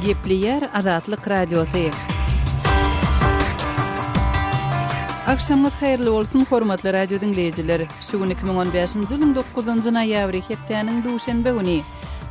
Gepleyer Azatlyk Radiosu. Akşamlar hayırlı olsun hormatly radio dinleyijiler. Şu gün 2015-nji ýylyň 9-njy noýabry hepdeniň duşanbe güni.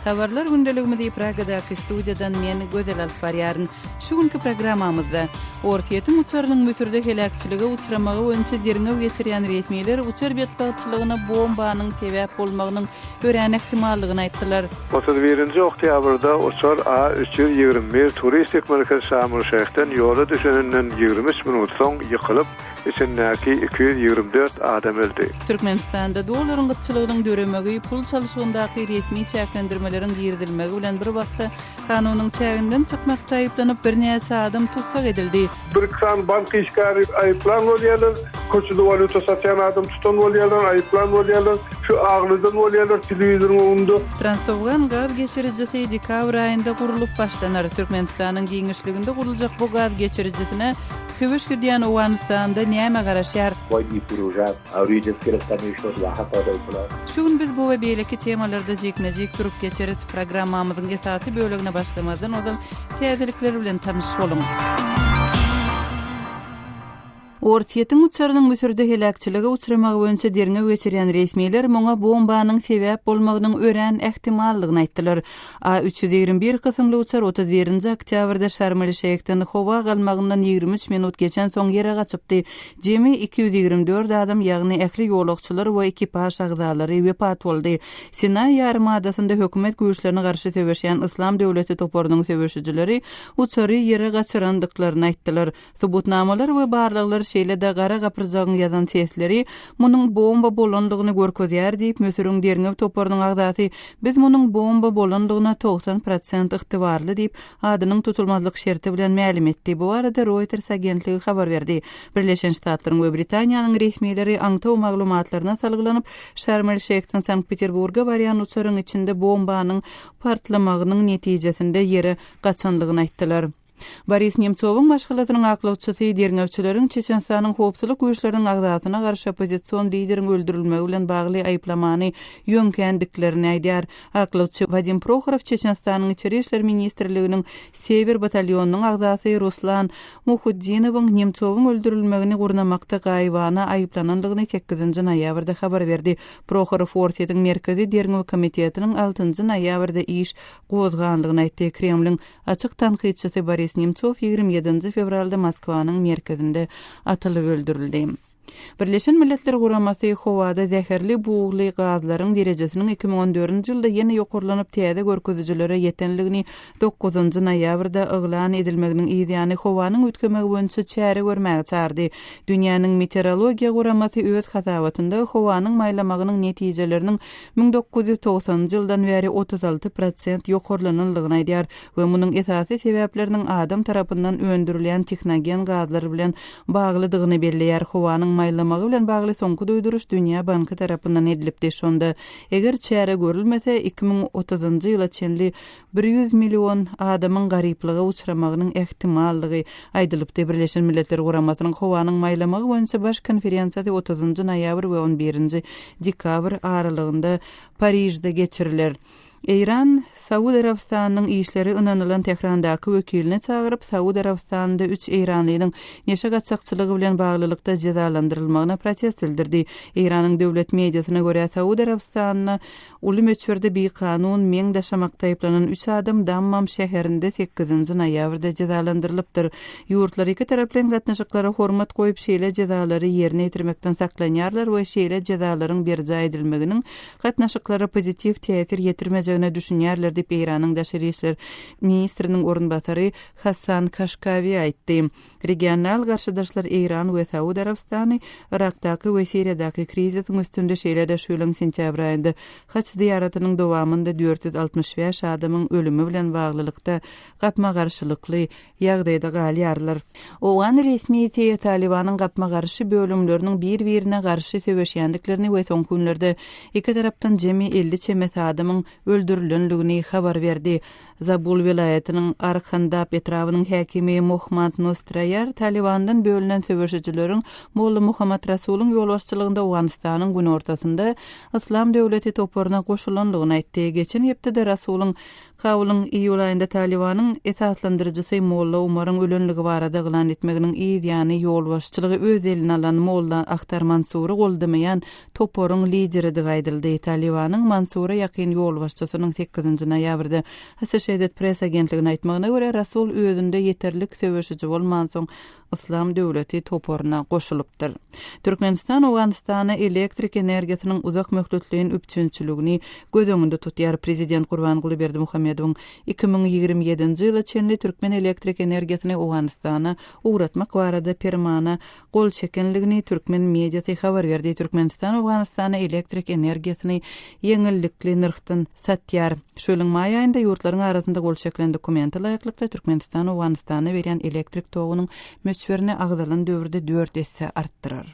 Habarlar gündeligimizi Pragadaky studiýadan men Gözel alyp barýaryn. Şu günkü programmamyzda Ortiýetiň uçarynyň müsürde helakçylyga uçramagy boýunça derňew geçirýän resmiler uçar betbaçylygyna bombanyň sebäp bolmagynyň görän ähtimallygyny aýtdylar. 31-nji oktýabrda uçar A321 turistik merkez Şamyl-Şähden ýola düşeninden 23 minut soň ýykylyp içindäki 224 adam öldü. Türkmenistanda dolaryň gyçylygynyň döremegi pul çalyşygyndaky resmi çäklendirmeleriň girdilmegi bilen bir wagtda kanunyň çäginden çykmakda aýyplanyp bir näçe adam tutsak edildi. Bir ksan bank işgari aýyplan bolýarlar, köçüde valuta satýan adam tutan bolýarlar, aýyplan bolýarlar, şu aglydan bolýarlar telewizionyň öňünde. Transowgan gaz geçiricisi dekabr aýynda gurulyp başlanar. Türkmenistanyň giňişliginde guruljak bu gaz geçiricisine Köwüş gidýän Owganistanda näme garaşýar? Şu gün biz bu we beýleki temalarda jeknejik durup geçeris programmamyzyň esasy bölegine başlamazdan odan täzelikleri bilen tanyşyp bolun. Ortiýetiň uçarynyň müsürde helakçylyga uçramagy boýunça derňew geçirýän resmiler moňa bombanyň sebäp bolmagynyň ören ähtimallygyny aýtdylar. A321 kysymly uçar 31-nji oktýabrda Şarm-el-Şeýhden howa galmagyndan 23 minut geçen soň ýere gaçypdy. Jemi 224 adam, ýagny ähli ýolagçylar we ekipaj agzalary wepat boldy. Sinay ýarymadasyna hökümet güýçlerine garşy töweşýän Islam döwleti toparynyň söweşijileri uçary ýere gaçyrandyklaryny aýtdylar. Subutnamalar we barlyklar şeýle-de gara gapyrjagyny ýazan tesleri munyň bomba bolandygyny görkezýär diýip mösürüň derňew toparynyň agzasy biz munyň bomba bolandygyna 90% ygtybarly diýip adynyň tutulmazlyk şerti bilen mälim etdi. Bu arada Reuters agentligi habar berdi. Birleşen Ştatlaryň we Britaniýanyň resmileri aňtaw maglumatlaryna salgylanyp Şarm-el-Şeýhden Sankt-Peterburga barýan uçaryň içinde bombanyň partlamagynyň netijesinde ýere gaçandygyny aýtdylar. Boris Nemcowyň başgalatynyň aklawçysy derňewçileriň Çeçenistanyň howpsuzlyk güýçleriniň agzatyna garşy opozisiýon lideriň öldürilmegi bilen bagly aýplamany ýönkendiklerini aýdýar. Aklawçy Vadim Prokhorov Çeçenistanyň içeri işler ministrliginiň Sever batalyonunyň agzasy Ruslan Muhuddinowyň Nemcowyň öldürilmegini gurnamakda gaýbana aýplanandygyny 8-nji noýabrda habar berdi. Prokhorov Ortiýetiň merkezi derňew komitetiniň 6-njy noýabrda iş gozgandygyny aýtdy. Kremliň açyk tanqidçisi Boris Nemtsov 27 fevralda Moskwanyň merkezinde atylyp öldürildi. Birleşen Milletler Guramasy howada zäherli buğly gazlaryň derejesiniň 2014-nji ýylda ýene ýokurlanyp täze görkezijilere ýetenligini 9-njy noýabrda eglan edilmeginiň ýa-ni howanyň ötkemegi boýunça çäre görmäge çağırdy. Dünýäniň meteorologiýa guramasy öz hasabatynda howanyň maýlamagynyň netijeleriniň 1990-njy ýyldan bäri 36% ýokurlananlygyny aýdýar we munyň esasy sebäpleriniň adam tarapyndan öndürilen texnogen gazlar bilen baglydygyny belleýär. Howanyň maýlamagy bilen bagly soňky duýduruş Dünýä Banky tarapyndan edilipdi. Şonda eger çäre görülmese 2030-njy ýyla çenli 100 million adamyň garyplyga uçramagynyň ähtimallygy aýdylypdy. Birleşen Milletler Guramasynyň howanyň maýlamagy boýunça baş konferensiýasy 30-njy noýabr we 11-nji dekabr aralygynda Paryjde geçiriler. İran, Saudi Arabistanynyň işleri ynanylan Tehrandaky wekilini çagyryp Saudi Arabistanda 3 İranlynyň neşe gaçakçylygy bilen baglylykda cezalandyrylmagyna protest bildirdi. İranyň döwlet mediasyna görä Saudi Arabistanyny uly meçherde bir kanun meň daşamakda aýplanan 3 adam Dammam şäherinde 8-nji noýabrda cezalandyrylypdyr. Ýurtlar iki taraplan gatnaşyklara hormat goýup şeýle cezalary ýerine ýetirmekden saklanýarlar we şeýle cezalaryň berja edilmeginiň gatnaşyklara pozitiv täsir ýetirmejegine düşünýärler diýip Iranyň daşary işler ministriniň orunbatary Hasan Kashkavi aýtdy. Regional garşydaşlar İran we Saudi Arabistany Irakdaky we Siriýadaky kriziň üstünde şeýle-de şu ýylyň sentyabr aýynda haç ziýaratynyň dowamında 465 adamyň ölümi bilen baglylykda gapma garşylykly ýagdaýda galýarlar. Owan resmiýeti Talibanyň gapma garşy bölümleriniň bir-birine garşy söweşýändiklerini we soň günlerde iki tarapdan jemi 50 çemet adamyň öldürilenligini habar berdi. Zabul vilayetinin Arkhandap etrawynyň häkimi Muhammad Nostrayar Talibandan bölünen söwüşçüleriň Molla Muhammad Rasulyň ýolbaşçylygynda Awganistanyň gün ortasynda Islam döwleti toporuna goşulanlygyny aýtdy. Geçen hepde Rasulyň Kawlyň iýul aýynda Talibanyň esaslandyrjysy Molla Umaryň ölenligi barada gylan etmeginiň ýa-ni ýolbaşçylygy öz eline alan Molla Akhtar Mansury goldamayan toporyň lideri diýip aýdyldy. Talibanyň Mansura ýakyn ýolbaşçysynyň 8-nji noýabrda Associated Press agentligine aýtmagyna görä Rasul özünde ýeterlik söwüşçi bolman soň Islam döwleti toporuna goşulypdyr. Türkmenistan Awganistana elektrik energiýasynyň uzak möhletliğin üpçünçiligini göz öňünde tutýar. Prezident Gurbanguly Berdimuhammedowyň 2027-nji ýyla çenli türkmen elektrik energiýasyny Awganistana uğratmak barada permana gol çekenligini türkmen mediýasy habar berdi. Türkmenistan Awganistana elektrik energiýasyny ýeňillikli nirkdan satýar. Şöýleň maý aýynda ýurtlaryň arasynda gol çekilen dokumenti laýyklykda Türkmenistan Awganistana berýän elektrik togunyň möçberini agdalan döwürde 4 esse artdyrar.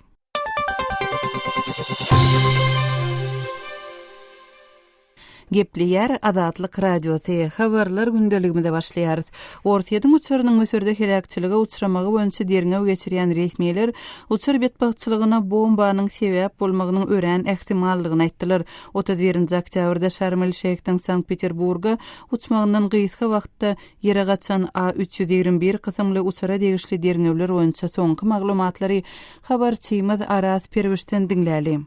Gepleýär Azatlyk radiosi habarlar gündeligimizde başlaýar. Ortaýadyň uçurynyň mösürde helakçylyga uçramagy boýunça derňe geçirýän resmiýetler uçur betbaççylygyna bombanyň sebäp bolmagynyň ören ähtimallygyny aýtdylar. 31-nji oktýabrda Şarm el-Şeyhden Sankt-Peterburga uçmagyndan gysga wagtda ýere gaçan A321 kysymly uçura degişli derňewler boýunça soňky maglumatlary habarçymyz Aras Perwişden diňläli.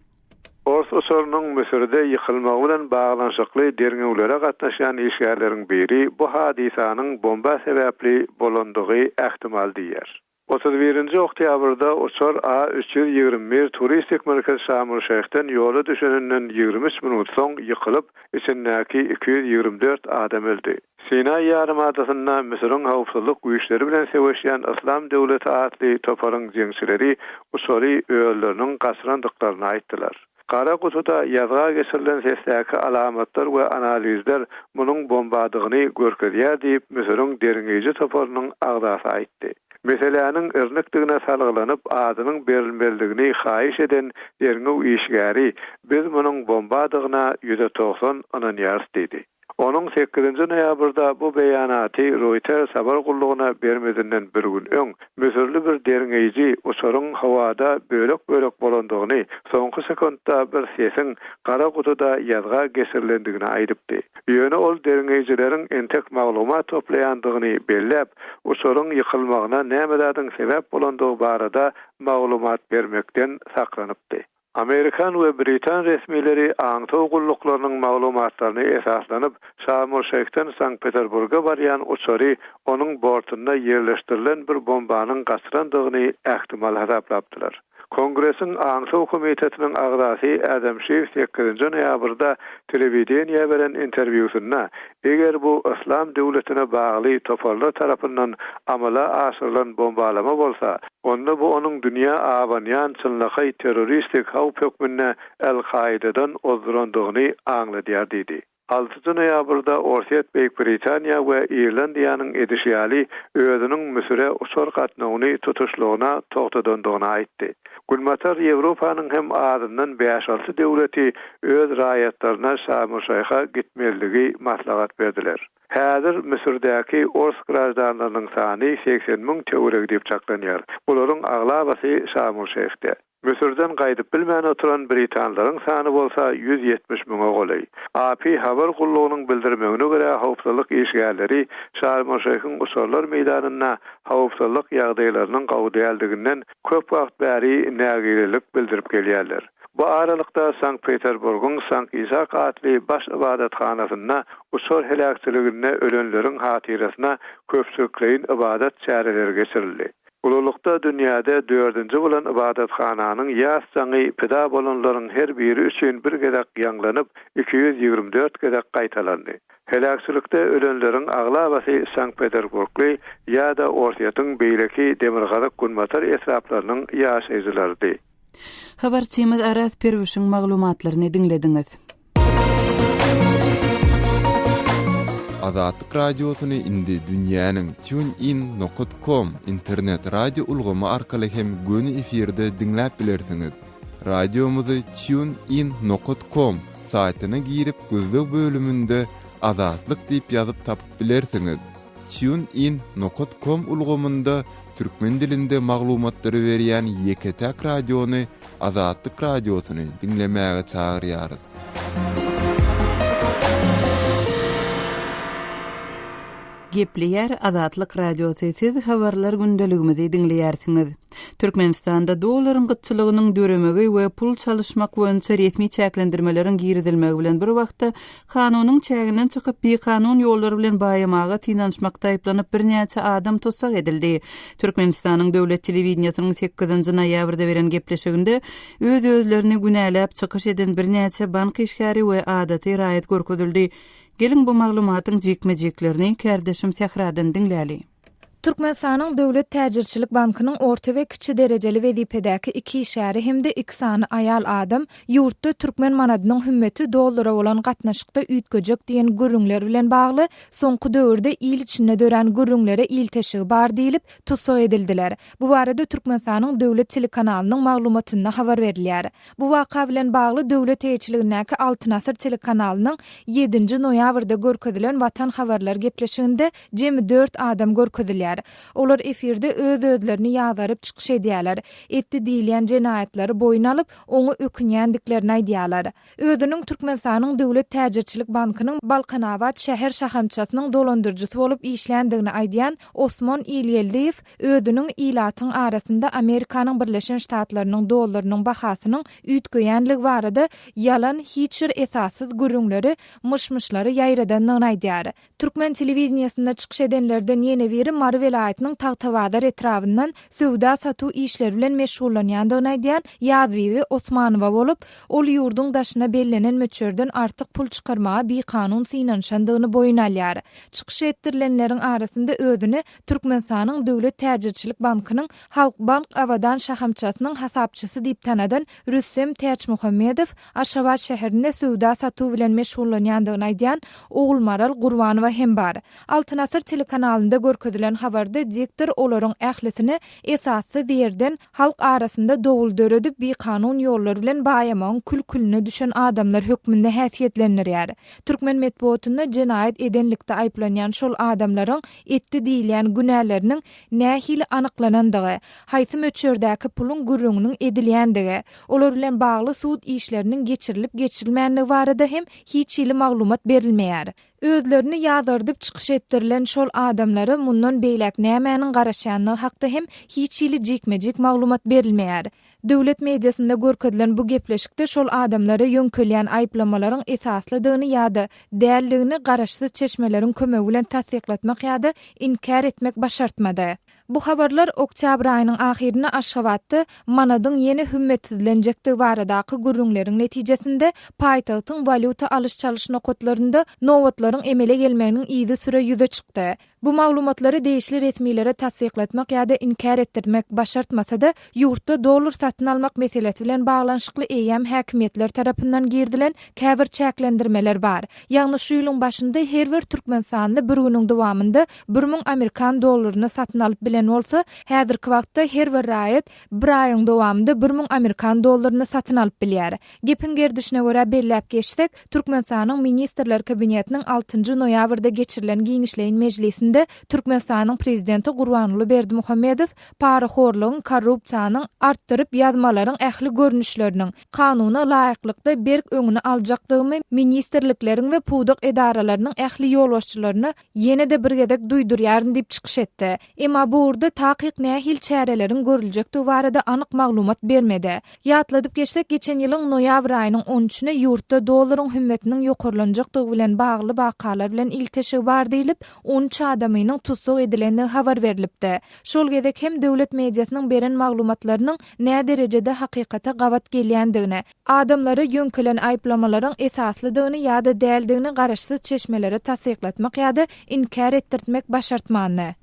Uçurynyň mösürde ýykylmagy bilen baglanşykly derňewlere gatnaşan işgärleriň biri bu hadisanyň bomba sebäpli bolandygy ähtimal diýer. 31-nji oktýabrda uçur A321 turistik merkez Şarm el-Şeyhden ýola düşeninden 23 minut soň ýykylyp, içindäki 224 adam öldi. Sinay ýarymadasyna Misryň howpsuzlyk güýçleri bilen sebäşýän Islam döwleti atly toparyň jeňçileri uçury öýleriniň gasrandyklaryny aýtdylar. Kara kutuda yazga geçirilen sesdäki alamatlar we analizler munyň bombadygyny görkezýär diýip Misryň derňeji toparynyň agdasy aýtdy. Meselanyň örnekdigine salgylanyp adynyň berilmeligini haýyş eden derňew işgäri biz munyň bombadygyna %90 ananyýar dedi. Onun 8-nji noýabrda bu beýanaty Reuters habar gullugyna bermedinden bir gün öň mösürli bir derňeji uçuryň hawada bölek bolandygyny, soňky sekundda bir sesiň kara kutuda ýazga geçirilendigini aýdypdy. Ýöne ol derňejileriň entek maglumat toplaýandygyny belläp, uçuryň ýykylmagyna nämelerden sebäp bolandygy barada maglumat bermekden saklanypdy. Amerikan we Britan resmileri aňtaw gulluklarının maglumatlaryny esaslanyp Şarm el-Şeyhden Sankt-Peterburga barýan uçury onuň bortuna ýerleşdirilen bir bombanyň gasrandygyny ähtimal hasaplapdylar. Kongresiň Aňtaw komitetiniň agdasy Adam Schiff 8-nji noýabrda telewizioniýa beren interwýusynda eger bu Islam döwletine bagly toparlar tarapyndan amala aşyrylan bombalama bolsa, onda bu onuň dünýä awanýan çynlaky terroristik hawp hökmüne El-Kaidadan ozdurandygyny aňladýar dedi. 6 noýabrda Ortaýat Beýik Britaniýa we Irlandiýanyň edişýali özüniň Misre uçur gatnawyny tutuşlygyna togtadandygyny aýtdy. Gulmatar Ýewropanyň hem adından 5-6 döwleti öz raýatlaryna Şarm el-Şeyha gitmeligi maslahat berdiler. Häzir Misrdäki Ors gradanlarynyň sany 80 000 töwereg diýip çaklanýar. Bularyň aglabasy Şarm el-Şeyhde. Misirden gaýdyp bilmän oturan Britanlaryň sany bolsa 170 000 golay. AP habar gullugynyň bildirmegine görä howpsuzlyk işgärleri Şarm el-Şeyhiň uçurlar meýdanyna howpsuzlyk ýagdaýlarynyň gowdýaldygynyň köp wagt bäri nägirilik bildirip gelýärler. Bu aralykda Sankt-Peterburgyň Sankt Isak atly baş ibadatxanasyna uçur helakçylygyna ölenleriň hatyrasyna köpçükleýin ibadat çäreleri geçirildi. Ululukda dünýäde 4-nji bolan ibadatxananyň ýas jaňy pida bolanlaryň her biri üçin bir gedek ýanglanyp 224 gedek gaýtalandy. Helakçylykda ölenleriň aglabasy Sankt-Peterburgly ýa-da Ortaýatyň beýleki demirgazyk gulmatar etraplarynyň ýaşaýjylarydy. Habarçymyz Aras Perwişiň maglumatlaryny dinlediňiz. Azatlyk radiosyny indi dünýäniň TuneIn.com internet radio ulgamy arkaly hem göni efirde dinläp bilersiňiz. Radiomuzy TuneIn.com saytyna girip gözlük bölümünde azatlyk diýip ýazyp tapyp bilersiňiz. tunein.com ulgamynda türkmen dilinde maglumatlary berýän Ýeketäk radiony, Azatlyk radiosyny dinlemäge çagyrýarys. Gepleýär Azatlyk radiosy, siz habarlar gündeligimizi dinleýärsiňiz. Türkmenistanda dollaryň gytçylygynyň döremegi we pul çalyşmak boýunça resmi çäklendirmeleriň giridilmegi bilen bir wagtda kanunyň çäginden çykyp bir kanun ýollary bilen baýamaga finanşmakda aýplanyp birnäçe adam tutsak edildi. Türkmenistanyň döwlet telewizionynyň 8-nji noýabrda beren gepleşiginde öz-özlerini günäläp çykyş eden birnäçe bank işgäri we adaty raýat görkezildi. Gelin bu maglumatyň jekmejeklerini kärdeşim Sehradan dinläli. Türkmenistanyň Döwlet Täjirçilik Bankynyň orta we kiçi derejeli wezipedäki iki işäri hemde iki sany aýal adam ýurtda türkmen manadynyň hümmeti dollara bolan gatnaşykda üýtgejek diýen gürrüňler bilen bagly soňky döwürde il içinde dören gürrüňlere il teşigi bar diýilip tutsak edildiler. Bu barada Türkmenistanyň döwlet telekanalynyň maglumatynda habar berilýär. Bu waka bilen bagly döwlet täjirçiligindäki Altyn Asr telekanalynyň 7-nji noýabrda görkezilen Watan habarlar gepleşiginde jemi 4 adam görkezilýär. Olar efirde öz-özlerini ýazaryp çykyş edýärler. Etdi diýilen jenaýatlary boýun alyp, oňa ökünýändiklerini aýdýarlar. Özüniň Türkmenistanyň Döwlet Täjirçilik Bankynyň Balkanawat şäher şahamçasynyň dolandyrjysy bolup işländigini aýdýan Osman Ýeldiýew özüniň ilatyň arasynda Amerikanyň Birleşen Ştatlarynyň dollarynyň bahasynyň üýtgeýänligi barada ýalan hiç bir esassyz gürrüňleri, mışmışlary ýaýradandygyny aýdýar. Türkmen telewizionyasynda çykyş edenlerden ýene biri vilayatynyň Tagtawadar etrawyndan söwda satu işleri bilen meşgullanýandygyny aýdýan Ýazwyby Osmanowa bolup, ol ýurduň daşyna bellenen möçerden artyk pul çykarmaga bir kanun synanşandygyny boýun alýar. Çykyş ettirilenleriň arasynda özüni Türkmenistanyň Döwlet Täjirçilik Bankynyň Halkbank awadan şahamçasynyň hasapçysy diýip tanadan Rüssem Täçmuhammedow Aşgabat şäherinde söwda satu bilen meşgullanýandygyny aýdýan Ogulmaral Gurbanowa hem bar. Altyn Asr telekanalynda görkezilen habarda diktir olaryň ählisini esasy diýerden halk arasynda dowuldöredip bir kanun ýollary bilen baýamagyň külkülüne düşen adamlar hökmünde häsiýetlenýär. Türkmen medeniýetinde jenaýat edenlikde aýplanýan şol adamlaryň etdi diýilen günäleriniň nähili anyklanandygy, haýsy möçerdäki pulun gürrüňiniň edilýändigi, olar bilen bagly suud işleriniň geçirilip geçirilmänligi barada hem hiç ýyly maglumat berilmeýär. Özlerini ýazardyp çykyş ettirilen şol adamlary mundan beýlek nämäniň garaşanlygy hakda hem hiç ýyly jekmejek maglumat berilmeýär. Döwlet mediasynda görkezilen bu gepleşikde şol adamlary ýöňkelýän aýplamalaryň esaslydygyny ýa-da däldigini garaşsyz çeşmeleriň kömegi bilen tasdiklatmak ýa-da inkar etmek başartmady. Bu habarlar oktyabr aýynyň ahirine Aşgabatda manadyň ýene hümmetsizlenjekdigi baradaky gürrüňleriň netijesinde paýtagtyň valyuta alyş-çalyş nokatlarynda nowatlaryň emele gelmeginiň izi süre ýüze çykdy. Bu maglumatlary değişli resmiýlere tasdiklatmak ýa-da inkar etdirmek başartmasa-da ýurtda dollar satyn almak meselesi bilen baglanşykly eýem häkimetler tarapyndan girdilen käbir çäklendirmeler bar. Ýagny şu ýylyň başynda her bir Türkmenistanda bir günüň dowamında 1000 Amerikan dollaryny satyn alyp bilen bolsa, häzirki wagtda her bir raýat bir aýyň dowamında 1000 Amerikan dollaryny satyn alyp bilýär. Gepin gerdişine görä belläp geçsek, Türkmenistanyň ministrler kabinetiniň 6-njy noýabrda geçirilen giňişleýin mejlisinde Türkmenistanyň prezidenti Gurbanuly Berdimuhammedow paraxorlygyň, korrupsiýanyň artdyryp ýazmalaryň ähli görnüşleriniň kanuny laýyklykda berk öňüne aljakdygyny ministrlikleriň we pudak edaralarynyň ähli ýolbaşçylaryna ýene-de bir gezek duýdurýaryn diýip çykyş etdi. Emma bu urda takyk nähil çäreleriň görüljekdigi barada anyk maglumat bermedi. Ýatladyp geçsek, geçen ýylyň noýabr aýynyň 13-nä ýurtda dollaryň hümmetiniň ýokurlanjakdygy bilen bagly wakalar bilen ilteşik bar diýilip 13 adamynyň tutsak edilendigi habar berilipdi. Şol gezek hem döwlet mediasynyň beren maglumatlarynyň nä derejede hakykata gawat gelýändigini, adamlary ýönkelen aýplamalaryň esaslydygyny ýa-da däldigini garaşsyz çeşmelere tasdiklatmak ýa-da inkar etdirmek başartmany.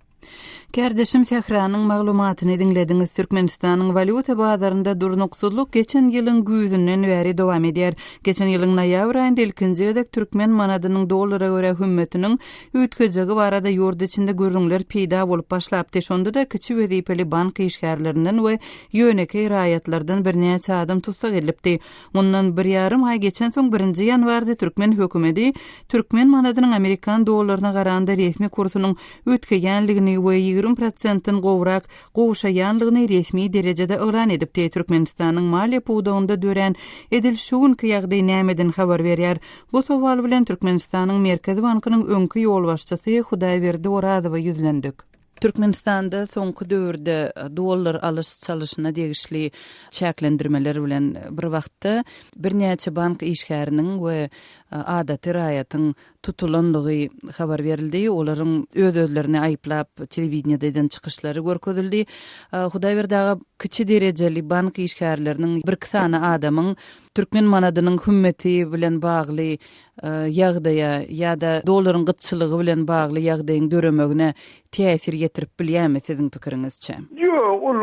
Kardeşim Sehranyň maglumatyny dinlediňiz. Türkmenistanyň valyuta bazarynda durnuksuzluk geçen ýylyň güýzünden bäri dowam eder. Geçen ýylyň noýabr aýynda ilkinji ýylda türkmen manadynyň dollara görä hümmetiniň üýtkejegi barada ýurt içinde görüňler peýda bolup başlapdy. Şonda da kiçi wezipeli bank işgärlerinden we ýöneki raýatlardan birnäçe adam tutsak edilipdi. Mundan 1,5 ay geçen soň 1-nji ýanwarda türkmen hökümeti türkmen manadynyň Amerikan dollaryna garanda resmi kursunyň üýtgegenligini we 20%-den gowrak gowşaýanlygyny resmi derejede elan edipdi. Türkmenistanyň maliýe puwdagynda dören Edil Şuwunky ýagdaý nämeden habar berýär. Bu sowal bilen Türkmenistanyň Merkezi Bankynyň öňkü ýol başçysy Hudaýberdi Orazowa ýüzlendik. Türkmenistanda soňky döwürde dollar alyş çalyşyna degişli çäklendirmeler bilen bir wagtda birnäçe bank işgäriniň we adaty raýatyň tutulanlygy habar berildi. Olaryň öz-özlerini aýplap telewizionyada çykyşlary görkezildi. Hudaýberdi kiçi derejeli bank işgärleriniň bir kysany adamyň türkmen manadynyň hümmeti bilen bagly ýagdaýa ýa-da dollaryň gytçylygy bilen bagly ýagdaýyň döremegine täsir getirip bilýärmi siziň pikiриňizçe? Ýok, ol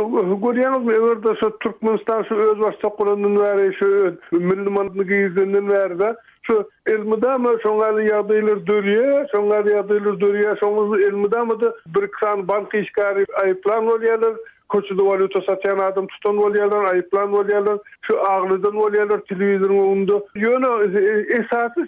görýäňizmi, everde şu Türkmenistan şu öz başça qolandan bäri şu milli manadyny giýizenden bäri şu elmidama şoňlar ýagdaýlar dörýär, şoňlar elmidama da bir ksan bank işgäri aýplan bolýarlar. Koçuda valyuta satyan adam tutan bolýarlar, aýplan bolýarlar, şu aglydan bolýarlar telewizionyň öňünde. Ýöne esasy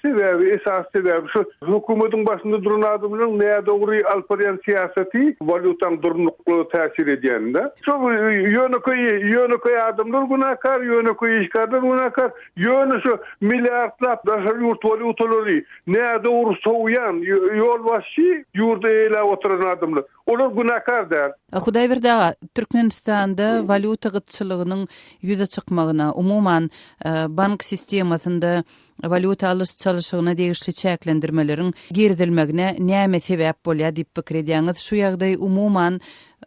sebäbi şu hökümetiň başynda duran adamlaryň näde dogry alparyan siýasaty valyutaň durnuklugy täsir edýände. Şu ýöne adamlar günahkar, ýöne işgärler günahkar, ýöne şu milliardlap daşary ýurt valyutalary näde dogry soýan ýol başy ýurda ele oturan adamlar. Olar günahkar däl. Hudaýberdi Türkmenistanda valyuta gytçylygynyň ýüze çykmagyna, umuman bank sistemasynda valyuta alyş çalyşygyna degişli çäklendirmeleriň girdilmegine näme sebäp bolýar diýip pikir edýäňiz? Şu ýagdaý umuman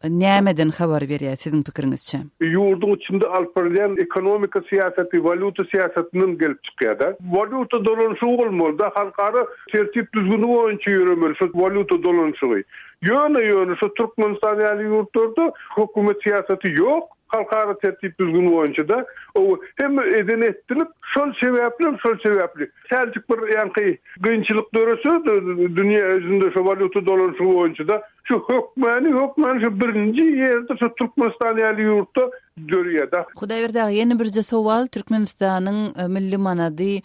nämeden habar berýär siziň pikiriňizçe? Ýurdun içinde alparyan ekonomika siýasaty, valyuta siýasatynyň gelip çykýar. Valyuta dolanşygy bolmaly, halkara tertip düzgünligi boýunça ýüremeli şu valyuta dolanşygy. Ýöne şu Türkmenistan ýaly ýurtlarda hökümet siýasaty ýok. Halkara tertip düzgün boýunça da o hem eden etdirip şol sebäpli. Selçuk bir ýanky gynçylyk döresi dünýä özünde şu valyuta dolanşygy boýunça da şu hökmany şu birinji ýerde şu Türkmenistan ýaly ýurtda görýär. Hudaýberdi ýene birje sowal Türkmenistanyň milli manady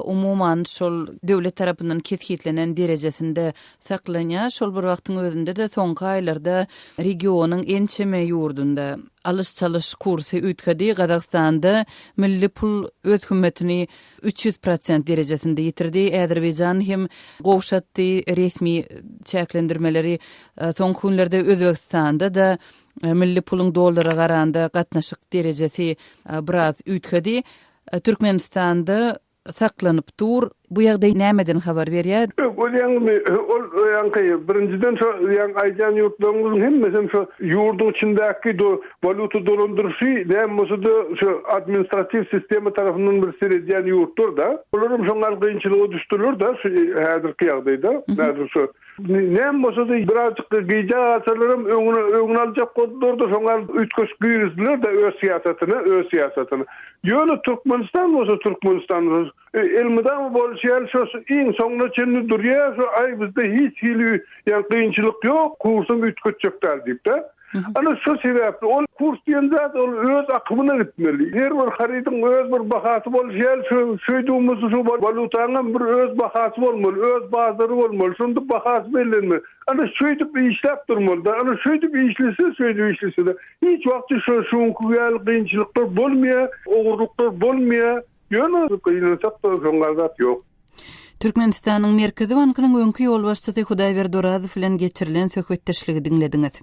umuman şol döwlet tarapyndan keshitlenen derejesinde saklanýar. Şol bir wagtyň özünde de soňky aýlarda regionyň ençeme ýurdunda alyş çalyş kursy üýtgedi. Gazakstanda milli pul öz hümmetini 300% derejesinde ýitirdi. Azerbaýjan hem gowşatdy resmi çäklendirmeleri soňky günlerde Özbekistanda da milli pulun dollara garanda gatnaşyk derejesi biraz üýtgedi. Türkmenistanda saklanyp dur. Bu ýagdaý nämeden habar berýär? Birinciden şu aýjan ýurtlaryň hemmesi şu ýurdun içindäki valyuta dolandyrşy nämesuda şu administrativ sistema tarapyndan bir seredýän ýurtlar da. Olaryň şoňar gynçylygy düşdüler da şu häzirki ýagdaýda. Näme şu nämesuda birazjyk gyja asarlarym öňüne aljak godlardy şoňar üýtgeş güýrizdiler da öz siýasatyny. Ýöne Türkmenistan elmidama bolşýar şu iň soňuna çenli durýar şu ay bizde hiç gynçylyk ýok, kursum üýtgeçjekler diýip de. Ana şu sebäpli ol kurs diýen zat ol öz akymyna gitmeli. Her bir harydyň öz bir bahasy bolýar, şöýdüğümüz şu valutanyň bir öz bahasy bolmaly, öz bazary bolmaly, şonda bahasy bellenmeli. Ana şöýdüp işläp durmaly da, ana şöýdüp işlese de hiç wagty şuňky gynçylyklar bolmaýar, ogurluklar bolmaýar. Ýöne gynçylyk da şoňlar zat ýok. Türkmenistanyň Merkezi Bankynyň öňkü ýol başçysy Hudaýberdi Orazow bilen geçirilen söhbetdeşligi dinlediňiz.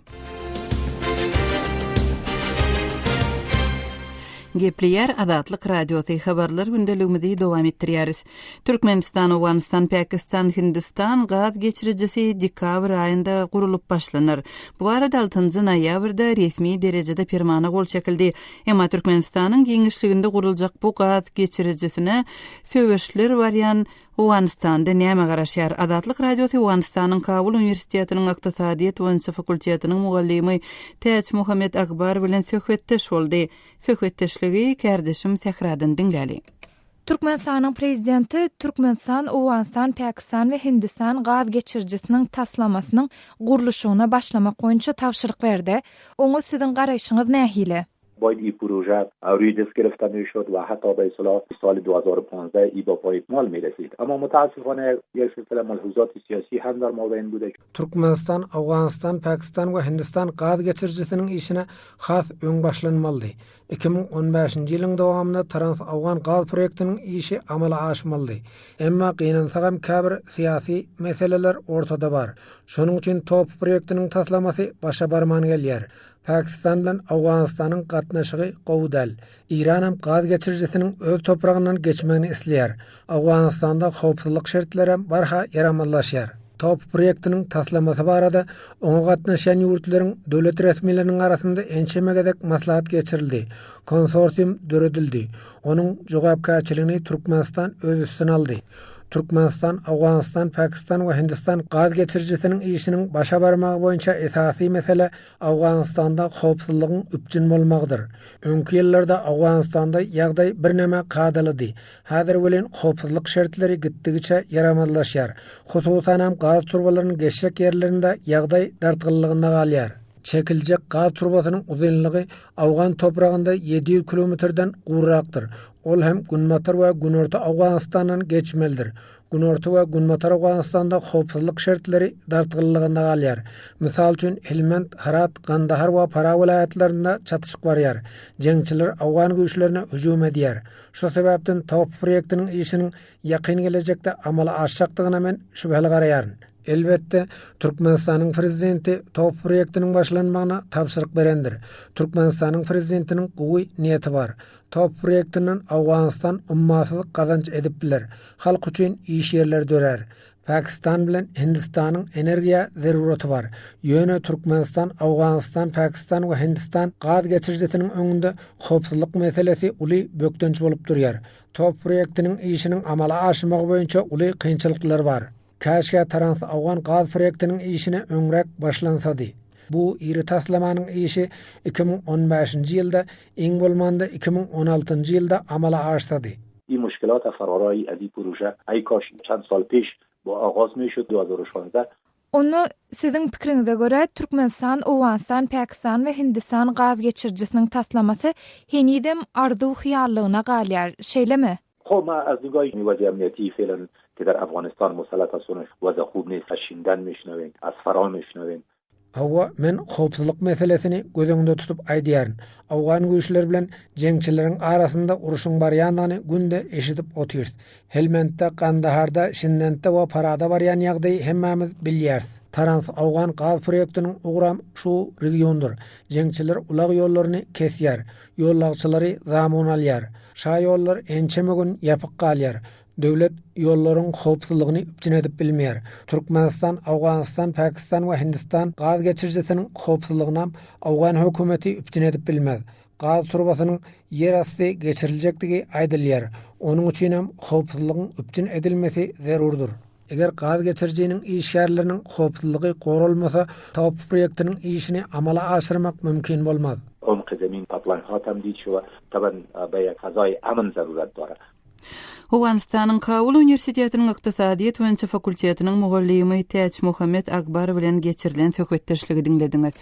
Gepleyer Adatlyk Radiosy habarlar gündeligimizi dowam etdirýäris. Türkmenistan, Awganistan, Pakistan, Hindistan gaz geçiricisi dekabr aýynda gurulup başlanır. Bu arada 6-njy noýabrda resmi derejede permana gol çekildi. Emma Türkmenistanyň giňişliginde guruljak bu gaz geçiricisine söwüşler barýan Owganistanda näme garaşýar? Azatlyk radiosu Owganistanyň Kabul Üniversitetiniň Ykdysadyýat boýunça fakultetining mugallimy Täç Muhammed Akbar bilen söhbetdeş boldy. Söhbetdeşligi kärdeşim Sähradan dinläli. Türkmenistanyň prezidenti Türkmenistan, Owganistan, Pakistan we Hindistan gaz geçirjisiniň taslamasynyň guruluşyna başlamak boýunça tapşyryk berdi. Oňa siziň garaşyňyz nähili? باید این پروژه روی دست گرفته میشد و حتی به اصطلاح سال 2015 ای با پای اکمال میرسید. اما متاسفانه یک سلسله ملحوظات سیاسی هم در مابین بوده. Türkmenistan, Awganistan, Pakistan we Hindistan gaz geçirjisiniň işine has öň başlanmaly. 2015-nji ýylyň dowamynda Trans-Awgan gaz proýektiniň işi amala aşmaly. Emma gynansaňam käbir syýasy meseleler ortada bar. Şonuň üçin top proýektiniň taslamasy başa barman gelýär. Pakistan bilen Awganistanyň gatnaşygy gowdal. İran hem gaz geçirjisiniň öz topragyndan geçmegini isleýär. Awganistanda howpsuzlyk şertleri barha ýaramanlaşýar. Top proýektiniň taslamasy barada oňa gatnaşan ýurtlaryň döwlet resmiýetleriniň arasynda ençemegedek maslahat geçirildi. Konsorsium döredildi. Onuň jogapkärçiligini Türkmenistan öz üstüne aldy. Türkmenistan, Awganistan, Pakistan we Hindistan gaz geçirjisiniň işiniň başa barmagy boýunça esasy mesele Awganistanda howpsuzlygyň üpjün bolmagydyr. Öňki ýyllarda Awganistanda ýagdaý birnäme gadalady. Häzir bilen howpsuzlyk şertleri gitdigiçe ýaramanlaşýar. Hususan hem gaz turbalarynyň geçşek ýerlerinde ýagdaý dartgynlygynda galýar. Çekiljek gaz turbasynyň uzunlygy Awgan topragynda 700 kilometrden gurrakdyr. Ol hem Gunmatar we Gunorta Awganistandan geçmelidir. Gunorta we Gunmatar Awganistanda howpsuzlyk şertleri dartgynlygynda galýar. Misal üçin Helmand, Herat, Gandahar we Para vilayatlarynda çatyşyk barýar. Jeňçiler Awgan güýçlerine hüjum edýär. Şu sebäpden top proýektiniň işiniň ýakyn gelecekde amala aşjakdygyna men şübheli garaýaryn. Elbette Türkmenistanyň prezidenti top proýektiniň başlanmagyna tapşyryk berendir. Türkmenistanyň prezidentiniň gowy niýeti bar. Top proýektinden Awganistan ummasyzlyk gazanç edip biler. Halk üçin iş ýerler dörer. Pakistan bilen Hindistanyň energiýa zeruraty bar. Ýöne Türkmenistan, Awganistan, Pakistan we Hindistan gaz geçirjisiniň öňünde howpsuzlyk meselesi uly bökdenç bolup durýar. Top proýektiniň işiniň amala aşmagy boýunça uly kynçylyklar bar. Käşke Trans-Awgan gaz proýektiniň işine öňrek başlansady. Bu iri taslamanyň işi 2015-nji ýylda, iň bolmanda 2016-njy ýylda amala aşdy. این مشکلات فرارایی از این پروژه ای کاش چند سال پیش با آغاز میشد 2016. Onu siziň pikiriňize göre Türkmenistan, Owganistan, Pakistan we Hindistan gaz geçirjisiniň taslamasy henidem arzu hyýallygyna galýar. Şeýlemi? خب ما از دیدگاه وضع امنیتی فعلا که در افغانستان مسلط است وضع خوب نیست. از شیندن میشنویم، از فرار میشنویم. Hawa men howpsuzlyk meselesini gözüňde tutup aýdýaryn. Awgan güýçler bilen jeňçileriň arasynda uruşyň barýandygyny günde eşidip otyrys. Helmandda, Gandaharda, Şindentte we Parada barýan ýagdaýy hemmemiz bilýäris. Trans-Awgan gaz proýektiniň ugram şu regiondur. Jeňçiler ulag ýollaryny kesýär. Ýollagçylary zamon alýar. Şa ýollar ençeme gün ýapyk galýar. Döwlet ýollaryň howpsuzlygyny üpjün edip bilmeýär. Türkmenistan, Awganistan, Pakistan we Hindistan gaz geçirjisiniň howpsuzlygyny Awgan hökümeti üpjün edip bilmez. Gaz turbasynyň ýer asty geçiriljekdigi aýdylýar. Onuň üçin hem howpsuzlygyň üpjün edilmesi zerurdur. Eger gaz geçirjiniň işgärleriniň howpsuzlygy gorulmasa, top proýektiniň işini amala aşyrmak mümkin bolmaz. عمق زمین پایپلاین ها تمدید شد و طبعا به یک فضای امن ضرورت دارد. Owganistanyň Kabul Üniversitetiniň Ykdysadyýat boýunça fakultetiniň mugallimy Täç Muhammed Akbar bilen geçirilen söhbetdeşligi dinlediňiz.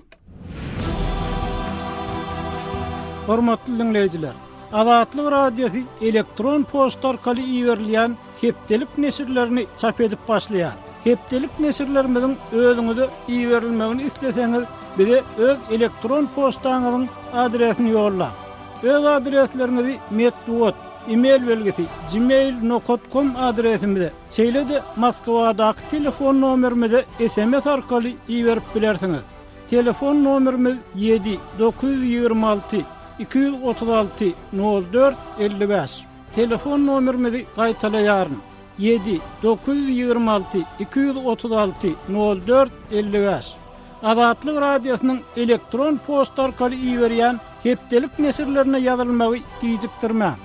Hormatly dinleýijiler, Azatlyk radiosu elektron poçta orkaly iýerilýän hepdelik nesirlerini çap edip başlaýar. Hepdelik nesirlerimiň özüňize iýerilmegini isleseňiz, bize öz elektron poçtaňyzyň adresini ýollar. Öz adreslerinizi metduat, e-mail belgesi gmail.com adresimizde, şeýle-de Moskwadaky telefon nomerimize SMS arkaly iýerip bilersiňiz. Telefon nomerimiz 7 926 236 04 55. Telefon nomerimizi gaýtalaýaryn. 7 926 236 04 55. Azatlyk radiosynyň elektron poçta arkaly iýerýän hepdelik nesirlerine ýazylmagy diýjikdirmän.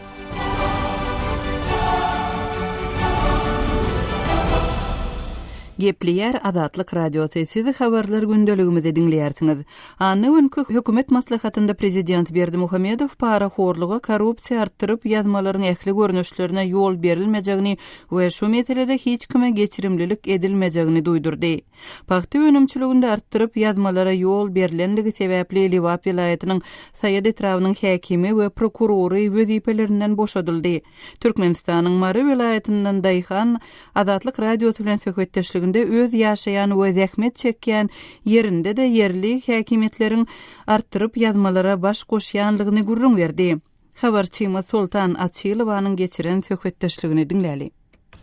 Gepliyer Adatlyk Radiosu sizi habarlar gündeligimizi dinleýärsiňiz. Anny önkü hökümet maslahatynda prezident Berdimuhammedow paraxorluga korrupsiýa artdyryp ýazmalaryň ähli görnüşlerine ýol berilmejegini we şu meselede hiç kime geçirimlilik edilmejegini duýdurdy. Paxta önümçiliginde artdyryp ýazmalara ýol berilenligi sebäpli Liwap vilayatynyň Saýyad etrawynyň häkimi we prokurory wezipelerinden boşadyldy. Türkmenistanyň Mary vilayatyndan Daýhan Adatlyk Radiosu bilen söhbetdeşliginde öz ýaşaýan we zähmet çekýän yerinde de yerli häkimetleriň artdyryp ýazmalara baş goşýanlygyny gurrun berdi. Habarçymyz Sultan Atçylowanyň geçiren söhbetdeşligini dinläli.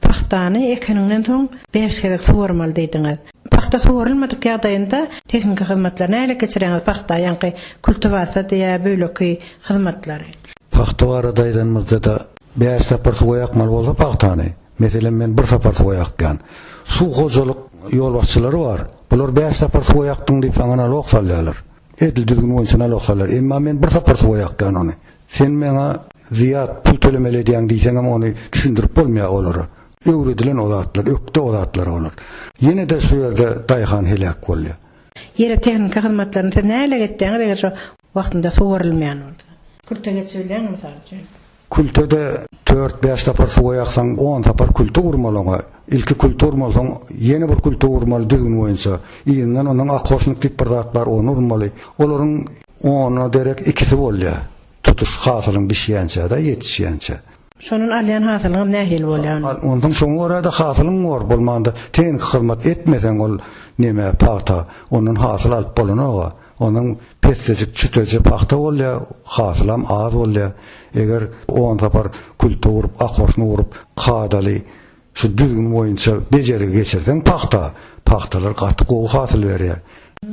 Paxtany ekeninden soň 5 kere sormal diýdiňiz. Paxta sorulmadyk ýagdaýynda tehnika hyzmatlaryny näle geçireňiz? Paxta ýa-ni kultivasiýa diýä böleki hyzmatlary. Paxta baradaýdanmyzda da 5 sapar soýakmal bolsa paxtany. Meselen men bir sapar soýakkan. Suw hojalyk ýol başçylary bar. Bular 5 sapar soýakdyň diýip saňa loksalýarlar. Edil düzgün oýunçyna loksalýar. Emma men bir sapar soýakkan ony. Sen meňe ziyat pul tölemeli diýen diýseň ony düşündirip bolmaýar olar. Öwredilen olatlar, ökde olatlar olar. Ýene de şu ýerde Daýhan helak bolýar. Ýere tehnika hyzmatlaryny näle getdiňiz eger şu wagtynda sorulmaýan bolsa. Kulta geçirilýän mysal üçin. Kultede 4-5 sapar soýaksaň 10 sapar kultu urmalyňa, ilki kultu urmalyň, ýene bir kultu urmaly düzgün oýunça. Ýene onuň akhoşnyk diýip bir zat bar, onu urmaly. Olaryň onu derek ikisi bolýar. Tutuş hasylyň bişýänçe da ýetişýänçe. Şonun alýan hasylyň nähil bolýan? Ondan soň orada hasylyň bar bolmanda, teň hyzmat etmeseň ol näme paxta, onun hasyl alyp bolanaga. Onun pesticik çüteci paxta bolýar, hasylam az bolýar. Eger 10 sapar kultu urup, akhoşny urup, qadaly, şu düzgün oýunça bejerigi geçirsen paxtalar gaty gowy hasyl berýär.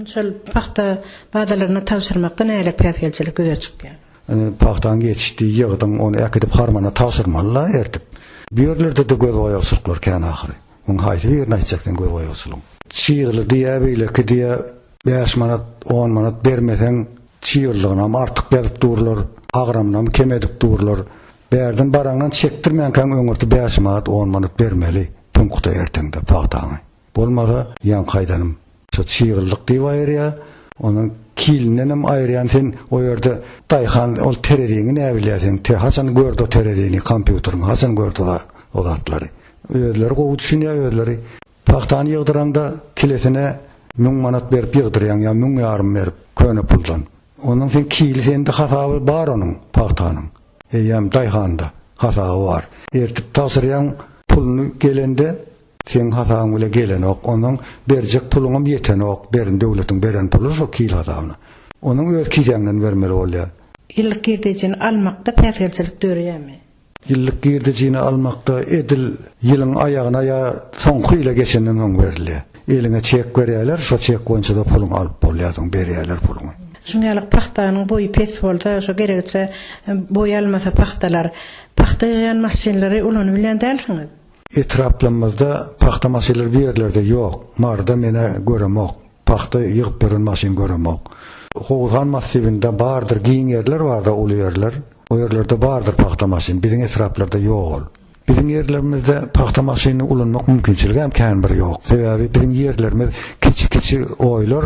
Şol paxta bazalaryna tawsyrmakda näle päsgelçilik gözetjekýär? Paxtan geçdi, ýygdyň onu äkidip harmana tawsyrmalylar ertip. Bu ýerlerde de göz oýaşyklar kan ahyry. Oň haýsy ýerine aýtjakdan göz oýaşylyň. Çyýrly diýä beýle ki diýä 5 manat, 10 manat bermeseň çyýrlygyna artyk berip durlar, agramdan kemedip durlar. Berden barangan çekdirmän kan öňürti 5 manat, 10 manat bermeli. Punkda ertende paxtany. Bolmasa ýan gaýdanym. Şu çyýrlyk diýär, onun kilinenem aýryan sen o ýerde Daýhan ol terediňi näbilýärsiň? Te haçan gördi o terediňi kompýuteryň, haçan gördi o zatlary. Öýleri gowy düşünýär öýleri. Paxtany ýygdyranda kilesine 1000 manat berip ýygdyrýan ýa 1000 ýarym berip köne puldan. Onun sen kilisende hasaby bar onun paxtanyň. Ýa Daýhanda hasaby bar. Ertip tawsyrýan pulny gelende sen hasabyň bilen gelen ok, onuň berjek puluňam ýeten ok, berin döwletiň beren pulu şo kil hasabyna. Onuň öz kiýeňden bermeli bolýar. Ýyllyk girdejini almakda päsgelçilik döreýärmi? Ýyllyk girdejini almakda edil ýylyň aýagyna ýa soňky ýyla geçenden oň berilýär. Eline çek berýärler, şo çek boýunça da puluň alyp bolýar, berýärler puluny. Şuňalyk paxtanyň boýy pes bolsa, şo gerekçe boý almasa paxtalar, paxta ýan maşinleri ulany bilen dälsiňiz. Etraplamızda paxta maşinleri bir yerlerde ýok. Marda mene göremok. Paxta ýygyp beren maşin göremok. Howzan masivinde bardyr, giň yerler bar da uly yerler. O yerlerde bardyr paxta maşin. Biziň etraplarda ýok. Biziň yerlerimizde paxta maşini ulanmak mümkinçiligi hem kän bir ýok. Sebäbi biziň yerlerimiz kiçi oýlar,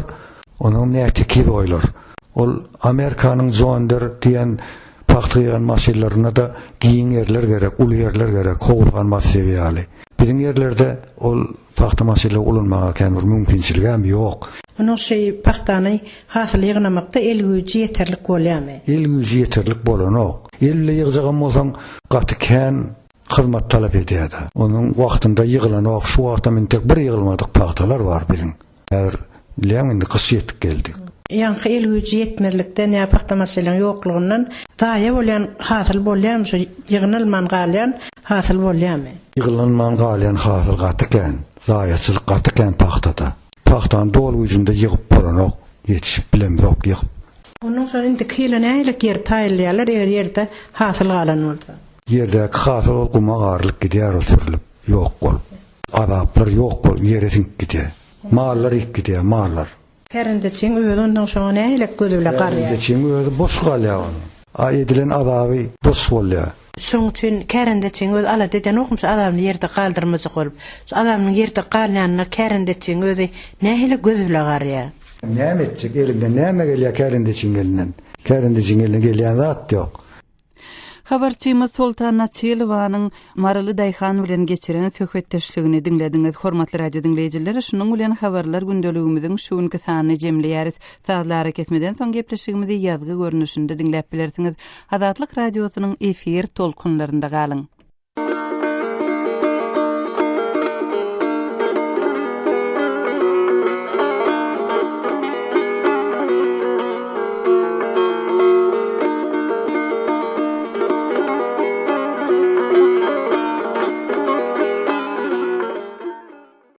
onuň näçe oýlar. Ol Amerikanyň Zonder diýen paxta ýan maşinlerine da giň yerler gerek, uly yerler gerek, howlgan masivýaly. Biziň yerlerde ol paxta maşinleri ulanmaga kän bir mümkinçiligi hem ýok. Onu şey paxtany hasyl ýygnamakda el güýji ýeterlik bolýarmy? El güýji ýeterlik bolanok. Elle ýygjagan bolsaň gaty kän hyzmat talap edýär. Onuň wagtynda ýygylanok, şu wagtda men tek bir ýygylmadyk paxtalar bar biziň. Her indi kış ýetip geldik. Ýa-ni el güýji ýetmezlikden ýa paxta maşinleriniň ýoklugyndan daýa bolýan hasyl bolýarmy? Şu ýygnalman galýan hasyl bolýarmy? Ýyglanman galýan hasyl gaty kän, daýaçylyk gaty kän paxtada. Paxtan dol güýjünde ýygyp bolanok, ýetişip bilenmok ýygyp. Onuň soň indi kile näle yer taýylýarlar, ýerde hasyl galan bolsa. Ýerde hasyl ol guma garlyk gidýär sürülip, ýok bolup. Adaplar ýok bolup ýere sink gidýär. Mallar gidýär, mallar. Kerendeçiň öýde ondan soň näle gödüle garýar. Kerendeçiň öýde boş galýar. Edilen adaby boş bolýar. Şoň üçin kärendeçiň öz ala deden okumuş adamny ýerde galdyrmajak bolup, adamnyň ýerde galýanyna kärendeçiň özi nähili gözüle garýar. Näme etjek elimde näme gelýär kärendeçiň elinden? Kärendeçiň elinden gelýän zat ýok. Habarçymyz Sultan Naçylowanyň Maraly Daýhan bilen geçiren söhbetdeşligini dinlediňiz. Hormatly radio dinleýijileri, şunuň bilen habarlar gündeligimiziň şuňky sanyny jemleýäris. Saatlara kesmeden soň gepleşigimizi ýazgy görnüşinde dinläp bilersiňiz. Azatlyk radiosynyň efir tolkunlarynda galyň.